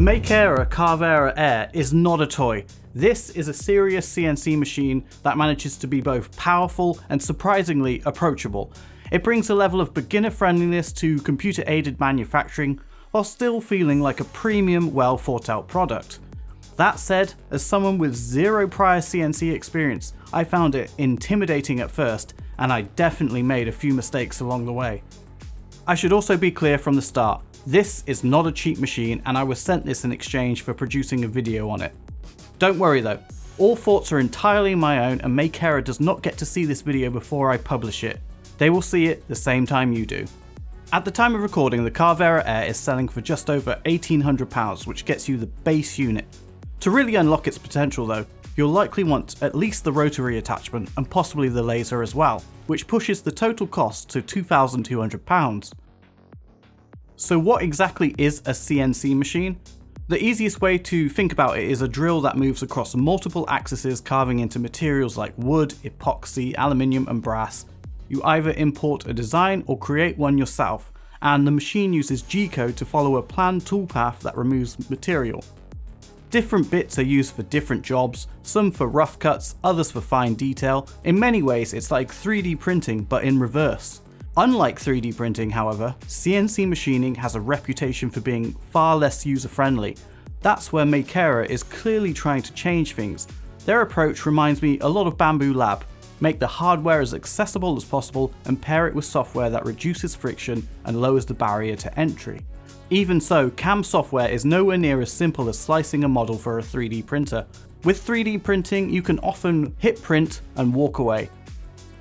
Makera Carvera Air is not a toy. This is a serious CNC machine that manages to be both powerful and surprisingly approachable. It brings a level of beginner friendliness to computer-aided manufacturing while still feeling like a premium, well thought out product. That said, as someone with zero prior CNC experience, I found it intimidating at first, and I definitely made a few mistakes along the way. I should also be clear from the start, this is not a cheap machine and I was sent this in exchange for producing a video on it. Don't worry though, all thoughts are entirely my own and Makera does not get to see this video before I publish it. They will see it the same time you do. At the time of recording, the Carvera Air is selling for just over £1,800, which gets you the base unit. To really unlock its potential though, you'll likely want at least the rotary attachment and possibly the laser as well, which pushes the total cost to £2,200. So what exactly is a CNC machine? The easiest way to think about it is a drill that moves across multiple axes, carving into materials like wood, epoxy, aluminium and brass. You either import a design or create one yourself, and the machine uses G-code to follow a planned toolpath that removes material. Different bits are used for different jobs, some for rough cuts, others for fine detail. In many ways it's like 3D printing but in reverse. Unlike 3D printing, however, CNC machining has a reputation for being far less user-friendly. That's where Makera is clearly trying to change things. Their approach reminds me a lot of BambuLab. Make the hardware as accessible as possible and pair it with software that reduces friction and lowers the barrier to entry. Even so, CAM software is nowhere near as simple as slicing a model for a 3D printer. With 3D printing, you can often hit print and walk away.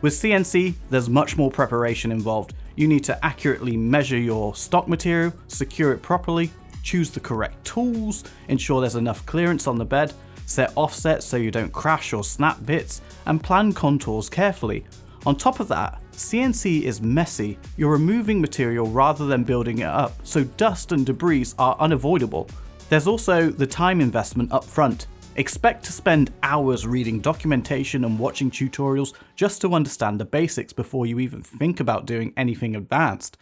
With CNC, there's much more preparation involved. You need to accurately measure your stock material, secure it properly, choose the correct tools, ensure there's enough clearance on the bed, set offsets so you don't crash or snap bits, and plan contours carefully. On top of that, CNC is messy. You're removing material rather than building it up, so dust and debris are unavoidable. There's also the time investment up front. Expect to spend hours reading documentation and watching tutorials just to understand the basics before you even think about doing anything advanced.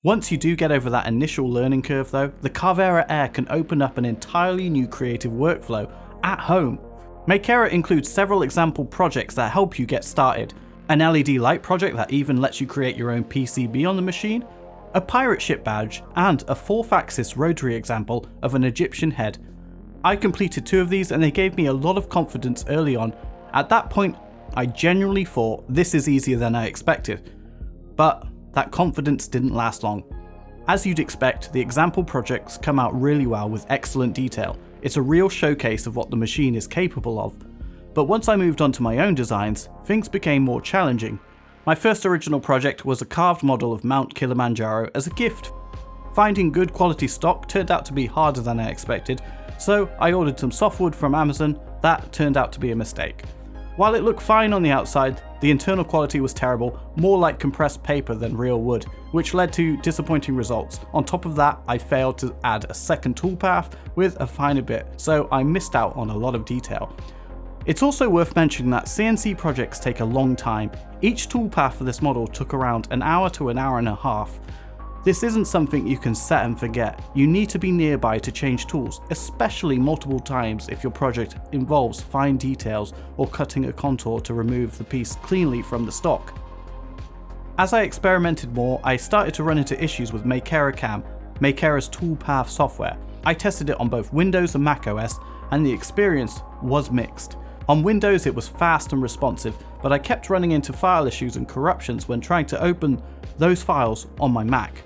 Once you do get over that initial learning curve though, the Carvera Air can open up an entirely new creative workflow at home. Makera includes several example projects that help you get started. An LED light project that even lets you create your own PCB on the machine, a pirate ship badge, and a 4th axis rotary example of an Egyptian head. I completed 2 of these and they gave me a lot of confidence early on. At that point, I genuinely thought this is easier than I expected. But that confidence didn't last long. As you'd expect, the example projects come out really well with excellent detail. It's a real showcase of what the machine is capable of. But once I moved on to my own designs, things became more challenging. My first original project was a carved model of Mount Kilimanjaro as a gift. Finding good quality stock turned out to be harder than I expected, so I ordered some softwood from Amazon. That turned out to be a mistake. While it looked fine on the outside, the internal quality was terrible, more like compressed paper than real wood, which led to disappointing results. On top of that, I failed to add a second toolpath with a finer bit, so I missed out on a lot of detail. It's also worth mentioning that CNC projects take a long time. Each toolpath for this model took around an hour to an hour and a half. This isn't something you can set and forget. You need to be nearby to change tools, especially multiple times if your project involves fine details or cutting a contour to remove the piece cleanly from the stock. As I experimented more, I started to run into issues with Makera CAM, Makera's toolpath software. I tested it on both Windows and macOS, and the experience was mixed. On Windows it was fast and responsive, but I kept running into file issues and corruptions when trying to open those files on my Mac.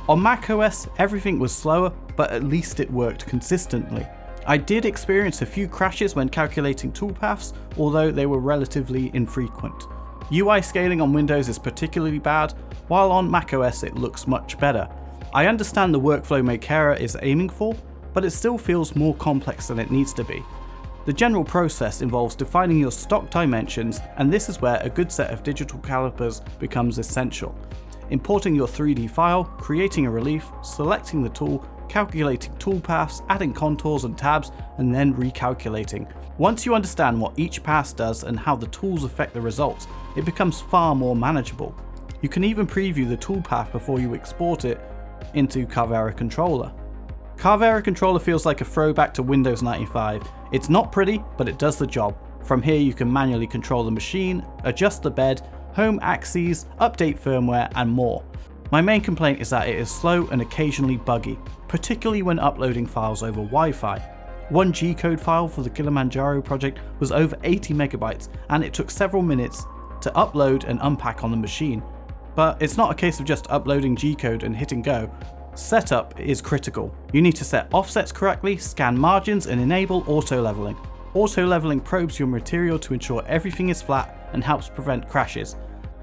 On macOS, everything was slower, but at least it worked consistently. I did experience a few crashes when calculating toolpaths, although they were relatively infrequent. UI scaling on Windows is particularly bad, while on macOS it looks much better. I understand the workflow Makera is aiming for, but it still feels more complex than it needs to be. The general process involves defining your stock dimensions, and this is where a good set of digital calipers becomes essential. Importing your 3D file, creating a relief, selecting the tool, calculating toolpaths, adding contours and tabs, and then recalculating. Once you understand what each pass does and how the tools affect the results, it becomes far more manageable. You can even preview the toolpath before you export it into Carvera Controller. Carvera controller feels like a throwback to Windows 95. It's not pretty, but it does the job. From here you can manually control the machine, adjust the bed, home axes, update firmware, and more. My main complaint is that it is slow and occasionally buggy, particularly when uploading files over Wi-Fi. One G-code file for the Kilimanjaro project was over 80 megabytes, and it took several minutes to upload and unpack on the machine. But it's not a case of just uploading G-code and hitting go. Setup is critical. You need to set offsets correctly, scan margins, and enable auto-leveling. Auto-leveling probes your material to ensure everything is flat and helps prevent crashes.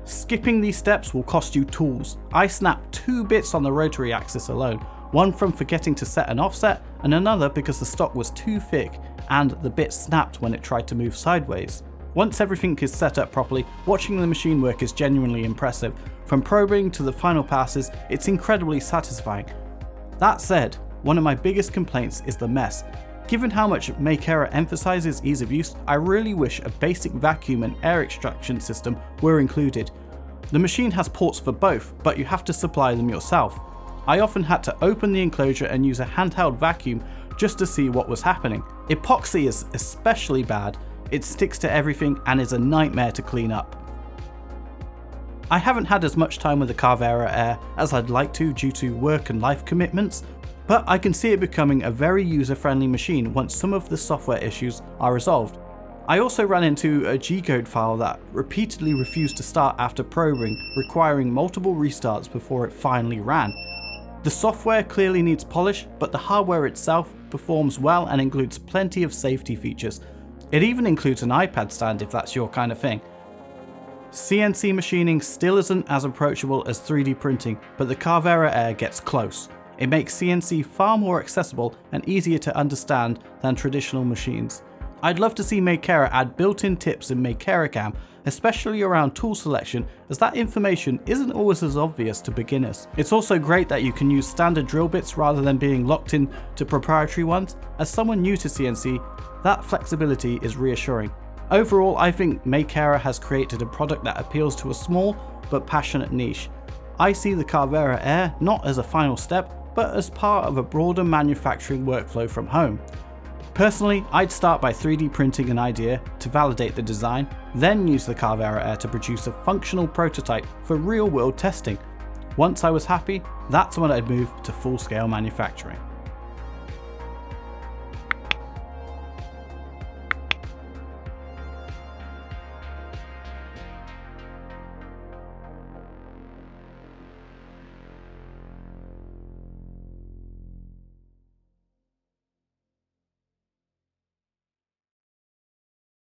Skipping these steps will cost you tools. I snapped 2 bits on the rotary axis alone, one from forgetting to set an offset and another because the stock was too thick and the bit snapped when it tried to move sideways. Once everything is set up properly, watching the machine work is genuinely impressive. From probing to the final passes, it's incredibly satisfying. That said, one of my biggest complaints is the mess. Given how much Makera emphasizes ease of use, I really wish a basic vacuum and air extraction system were included. The machine has ports for both, but you have to supply them yourself. I often had to open the enclosure and use a handheld vacuum just to see what was happening. Epoxy is especially bad. It sticks to everything and is a nightmare to clean up. I haven't had as much time with the Carvera Air as I'd like to due to work and life commitments, but I can see it becoming a very user-friendly machine once some of the software issues are resolved. I also ran into a G-code file that repeatedly refused to start after probing, requiring multiple restarts before it finally ran. The software clearly needs polish, but the hardware itself performs well and includes plenty of safety features. It even includes an iPad stand if that's your kind of thing. CNC machining still isn't as approachable as 3D printing, but the Carvera Air gets close. It makes CNC far more accessible and easier to understand than traditional machines. I'd love to see Makera add built-in tips in Makera Cam, especially around tool selection, as that information isn't always as obvious to beginners. It's also great that you can use standard drill bits rather than being locked in to proprietary ones. As someone new to CNC, that flexibility is reassuring. Overall, I think Makera has created a product that appeals to a small but passionate niche. I see the Carvera Air not as a final step, but as part of a broader manufacturing workflow from home. Personally, I'd start by 3D printing an idea to validate the design, then use the Carvera Air to produce a functional prototype for real-world testing. Once I was happy, that's when I'd move to full-scale manufacturing.